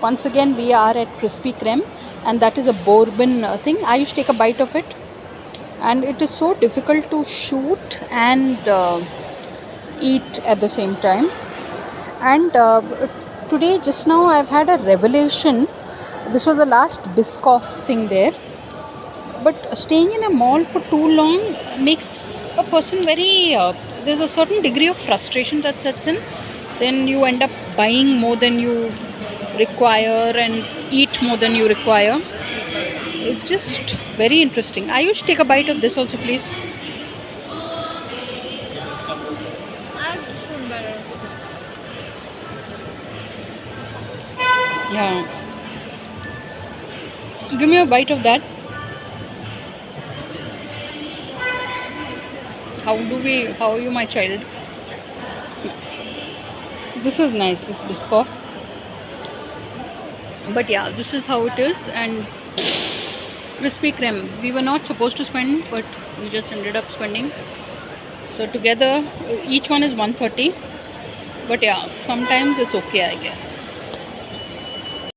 once again we are at Krispy Kreme, and that is a bourbon thing. I used to take a bite of it, and it is so difficult to shoot and eat at the same time. And today, just now, I've had a revelation. This was the last Biscoff thing there. But staying in a mall for too long makes a person very... there's a certain degree of frustration that sets in. Then you end up buying more than you require and eat more than you require. It's just very interesting. I used to take a bite of this also, please. Yeah. Give me a bite of that. How are you, my child? This is nice, this Biscoff. But yeah, this is how it is. And Krispy Kreme, we were not supposed to spend, but we just ended up spending. So together, each one is 130. But yeah, sometimes it's okay, I guess.